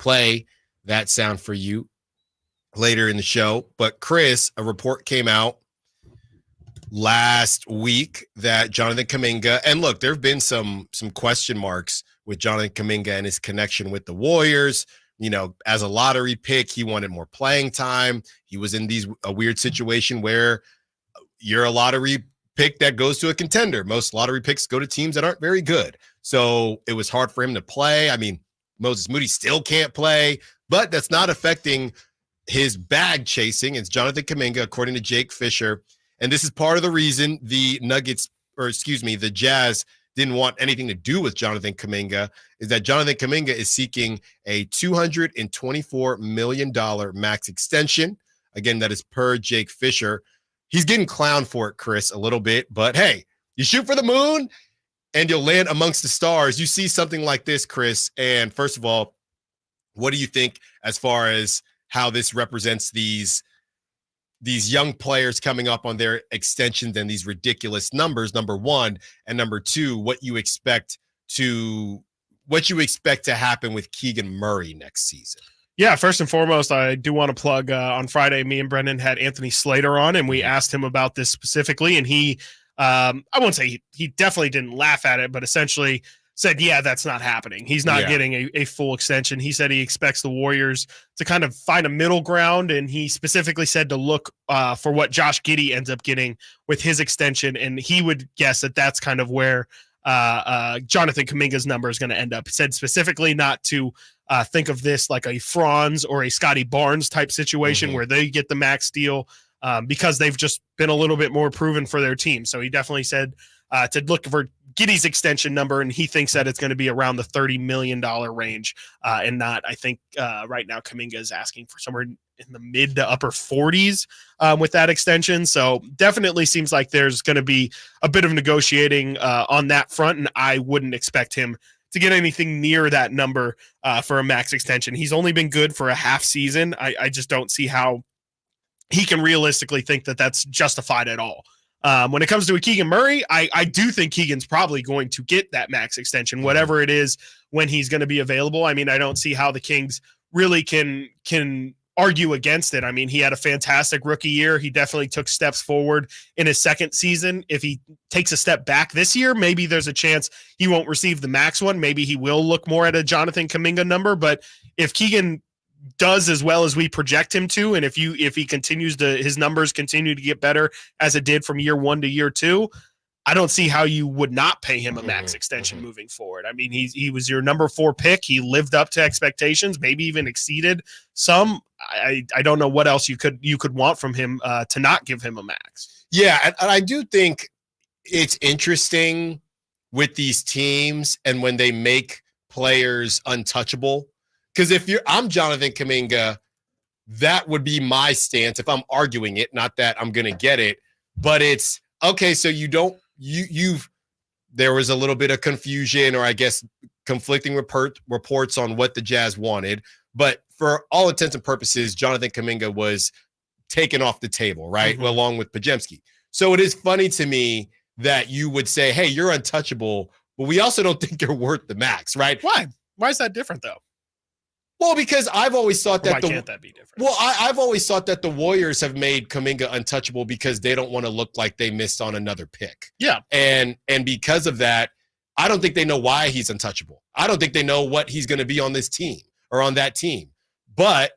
play that sound for you later in the show. But Chris, a report came out last week that Jonathan Kuminga, and look, there have been some question marks with Jonathan Kuminga and his connection with the Warriors. As a lottery pick, he wanted more playing time. He was in a weird situation where you're a lottery pick that goes to a contender. Most lottery picks go to teams that aren't very good. So it was hard for him to play. I mean, Moses Moody still can't play, but that's not affecting his bag chasing. It's Jonathan Kuminga, according to Jake Fisher. And this is part of the reason the Jazz didn't want anything to do with Jonathan Kuminga, is that Jonathan Kuminga is seeking a $224 million max extension. Again, that is per Jake Fisher. He's getting clowned for it, Chris, a little bit. But hey, you shoot for the moon and you'll land amongst the stars. You see something like this, Chris. And first of all, what do you think as far as how this represents these young players coming up on their extensions and these ridiculous numbers, number one, and number two, what you expect to happen with Keegan Murray next season? Yeah, first and foremost, I do want to plug on Friday, me and Brendan had Anthony Slater on, and we asked him about this specifically, and he, I won't say he definitely didn't laugh at it, but essentially said, yeah, that's not happening. He's not getting a full extension. He said he expects the Warriors to kind of find a middle ground, and he specifically said to look for what Josh Giddey ends up getting with his extension, and he would guess that that's kind of where Jonathan Kuminga's number is going to end up. He said specifically not to think of this like a Franz or a Scotty Barnes type situation where they get the max deal because they've just been a little bit more proven for their team. So he definitely said to look for Giddey's extension number, and he thinks that it's going to be around the $30 million range and not, I think right now Kuminga is asking for somewhere in the mid to upper 40s with that extension. So definitely seems like there's going to be a bit of negotiating on that front, and I wouldn't expect him to get anything near that number for a max extension. He's only been good for a half season. I just don't see how he can realistically think that that's justified at all. When it comes to a Keegan Murray, I do think Keegan's probably going to get that max extension, whatever it is, when he's going to be available. I mean, I don't see how the Kings really can argue against it. I mean, he had a fantastic rookie year. He definitely took steps forward in his second season. If he takes a step back this year, maybe there's a chance he won't receive the max one. Maybe he will look more at a Jonathan Kuminga number. But if Keegan does as well as we project him to, and if he continues his numbers continue to get better as it did from year one to year two, I don't see how you would not pay him a max extension moving forward. I mean, he was your number 4 pick. He lived up to expectations, maybe even exceeded some. I don't know what else you could want from him to not give him a max. Yeah, and I do think it's interesting with these teams and when they make players untouchable. Because I'm Jonathan Kuminga, that would be my stance if I'm arguing it. Not that I'm going to get it, but it's okay. So there was a little bit of confusion, or I guess conflicting reports on what the Jazz wanted. But for all intents and purposes, Jonathan Kuminga was taken off the table, right? Well, along with Podziemski. So it is funny to me that you would say, hey, you're untouchable, but we also don't think you're worth the max, right? Why? Why is that different, though? Well, because I've always thought that can't that be different? Well, I've always thought that the Warriors have made Kuminga untouchable because they don't want to look like they missed on another pick. Yeah. And because of that, I don't think they know why he's untouchable. I don't think they know what he's going to be on this team or on that team. But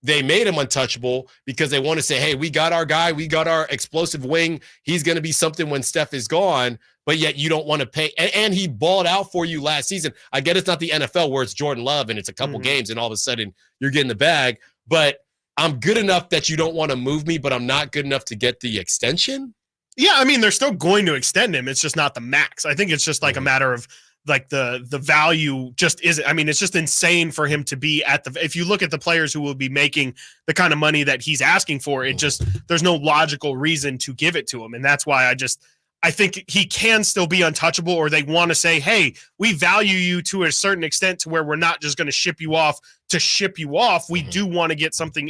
they made him untouchable because they want to say, hey, we got our guy. We got our explosive wing. He's going to be something when Steph is gone. But yet you don't want to pay. And he balled out for you last season. I get it's not the NFL where it's Jordan Love and it's a couple games and all of a sudden you're getting the bag. But I'm good enough that you don't want to move me, but I'm not good enough to get the extension. Yeah, I mean, they're still going to extend him. It's just not the max. I think it's just like a matter of like the value just isn't. I mean, it's just insane for him to be at if you look at the players who will be making the kind of money that he's asking for, it just, there's no logical reason to give it to him. And that's why I think he can still be untouchable, or they want to say, hey, we value you to a certain extent to where we're not just going to ship you off to ship you off. We do want to get something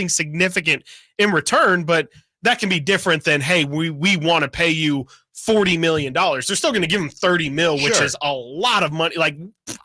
significant in return, but that can be different than, hey, we want to pay you $40 million. They're still going to give him 30 mil, which Sure. is a lot of money. Like,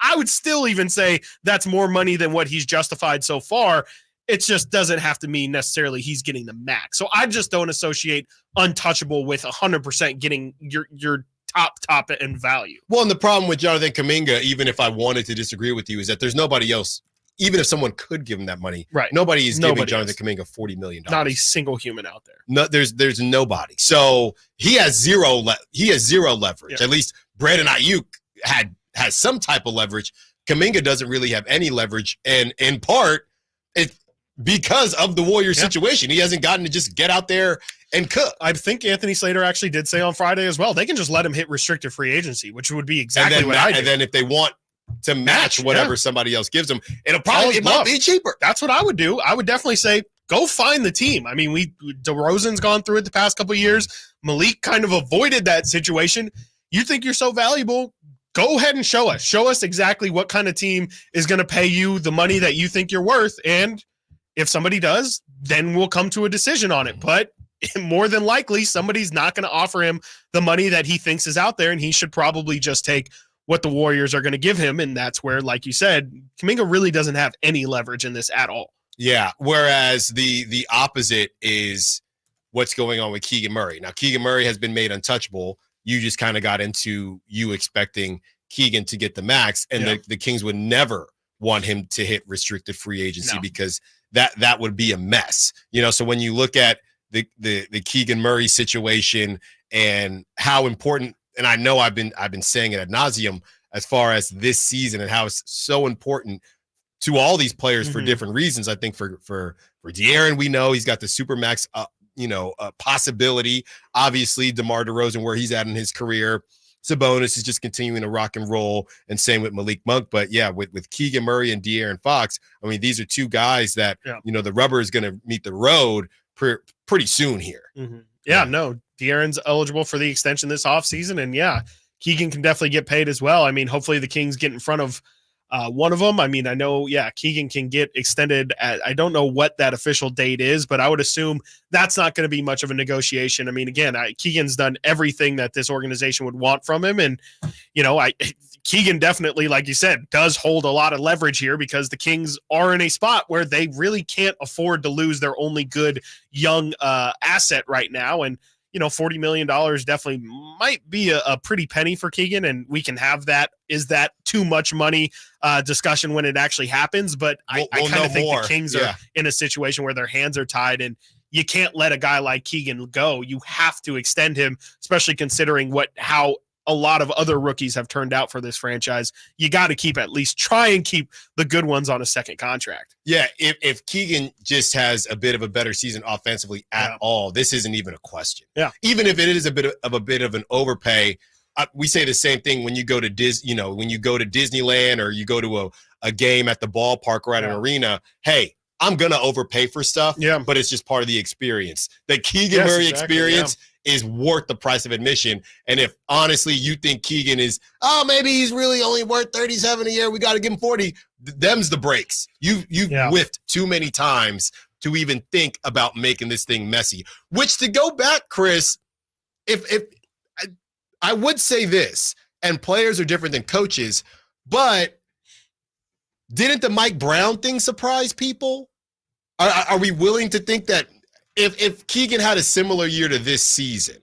I would still even say that's more money than what he's justified so far. It just doesn't have to mean necessarily he's getting the max. So I just don't associate untouchable with 100% getting your top end value. Well, and the problem with Jonathan Kuminga, even if I wanted to disagree with you, is that there's nobody else. Even if someone could give him that money, right? Nobody is giving Jonathan Kuminga $40 million. Not a single human out there. No, there's nobody. So he has zero leverage. Yeah. At least Brandon Ayuk has some type of leverage. Kuminga doesn't really have any leverage, and in part, it's because of the Warriors situation. He hasn't gotten to just get out there and cook. I think Anthony Slater actually did say on Friday as well, they can just let him hit restricted free agency, which would be exactly what I do. And then if they want to match whatever somebody else gives them, it might be cheaper. That's what I would do. I would definitely say, go find the team. I mean, DeRozan's gone through it the past couple of years. Malik kind of avoided that situation. You think you're so valuable, go ahead and show us. Show us exactly what kind of team is going to pay you the money that you think you're worth. And if somebody does, then we'll come to a decision on it. But more than likely, somebody's not going to offer him the money that he thinks is out there, and he should probably just take what the Warriors are going to give him. And that's where, like you said, Kuminga really doesn't have any leverage in this at all. Yeah. Whereas the opposite is what's going on with Keegan Murray. Now, Keegan Murray has been made untouchable. You just kind of got into you expecting Keegan to get the max, and the Kings would never want him to hit restricted free agency because that would be a mess. So when you look at the Keegan Murray situation and how important, and I know I've been saying it ad nauseum as far as this season and how it's so important to all these players for different reasons. I think for De'Aaron, we know he's got the supermax, possibility. Obviously, DeMar DeRozan, where he's at in his career. Sabonis is just continuing to rock and roll, and same with Malik Monk. But yeah, with Keegan Murray and De'Aaron Fox, I mean, these are two guys that the rubber is going to meet the road pretty soon here. Yeah, no, De'Aaron's eligible for the extension this offseason, and Keegan can definitely get paid as well. I mean, hopefully the Kings get in front of one of them. I mean, I know, Keegan can get extended I don't know what that official date is, but I would assume that's not going to be much of a negotiation. I mean, again, Keegan's done everything that this organization would want from him. And, Keegan definitely, like you said, does hold a lot of leverage here because the Kings are in a spot where they really can't afford to lose their only good young asset right now. And, $40 million definitely might be a pretty penny for Keegan, and we can have that. Is that too much money discussion when it actually happens? But I kind of think the Kings are in a situation where their hands are tied, and you can't let a guy like Keegan go. You have to extend him, especially considering how a lot of other rookies have turned out for this franchise. You got to try and keep the good ones on a second contract. Yeah, if Keegan just has a bit of a better season offensively at all, this isn't even a question. Yeah, even if it is a bit of an overpay, we say the same thing when you go to when you go to Disneyland or you go to a game at the ballpark or at an arena. Hey, I'm gonna overpay for stuff. But it's just part of the experience. The Keegan Murray experience is worth the price of admission. And if honestly you think Keegan is, maybe he's really only worth 37 a year, we got to give him 40. Them's the breaks. You've whiffed too many times to even think about making this thing messy. Which, to go back, Chris, if I would say this, and players are different than coaches, but didn't the Mike Brown thing surprise people? Are we willing to think that if Keegan had a similar year to this season,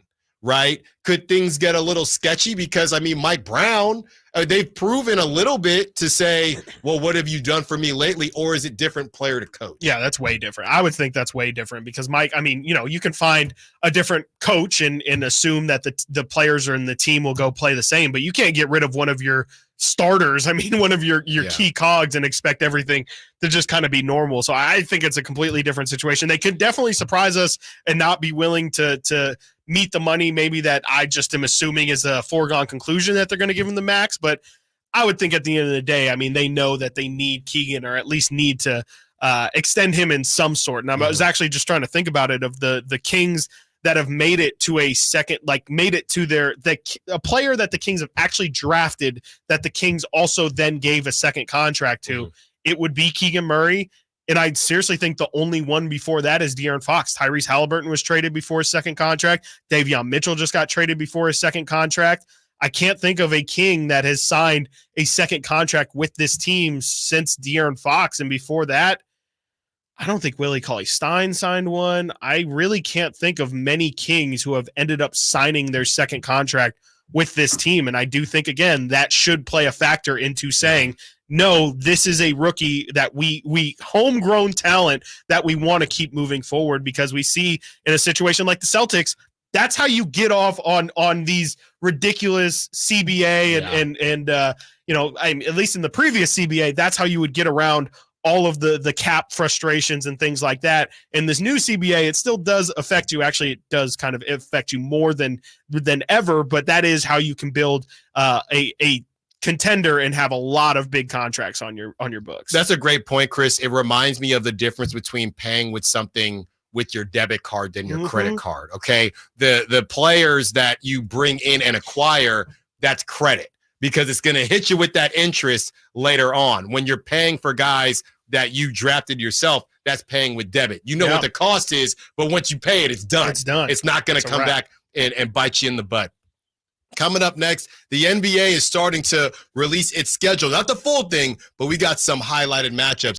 right, could things get a little sketchy? Because, I mean, Mike Brown, they've proven a little bit to say, well, what have you done for me lately? Or is it different player to coach? Yeah, that's way different. I would think that's way different because Mike, I mean, you can find a different coach and assume that the players are in the team will go play the same, but you can't get rid of one of your starters. I mean, one of your key cogs and expect everything to just kind of be normal. So I think it's a completely different situation. They could definitely surprise us and not be willing to meet the money. Maybe that I just am assuming is a foregone conclusion that they're going to give him the max. But I would think at the end of the day, I mean, they know that they need Keegan or at least need to extend him in some sort. And I was actually just trying to think about it of the Kings that have made it to a second, made it to a player that the Kings have actually drafted that the Kings also then gave a second contract to. It would be Keegan Murray. And I seriously think the only one before that is De'Aaron Fox. Tyrese Halliburton was traded before his second contract. Davion Mitchell just got traded before his second contract. I can't think of a King that has signed a second contract with this team since De'Aaron Fox. And before that, I don't think Willie Cauley-Stein signed one. I really can't think of many Kings who have ended up signing their second contract with this team. And I do think, again, that should play a factor into saying, no, this is a rookie that we homegrown talent that we want to keep moving forward, because we see in a situation like the Celtics, that's how you get off on these ridiculous CBA and at least in the previous CBA, that's how you would get around all of the cap frustrations and things like that. In this new CBA, it still does affect you. Actually, it does kind of affect you more than ever, but that is how you can build a contender and have a lot of big contracts on your books. That's a great point, Chris. It reminds me of the difference between paying with something with your debit card than your credit card. Okay. The players that you bring in and acquire, that's credit, because it's going to hit you with that interest later on. When you're paying for guys that you drafted yourself, that's paying with debit. You know what the cost is, but once you pay it, it's done. It's done. It's not going to come back and bite you in the butt. Coming up next, the NBA is starting to release its schedule. Not the full thing, but we got some highlighted matchups.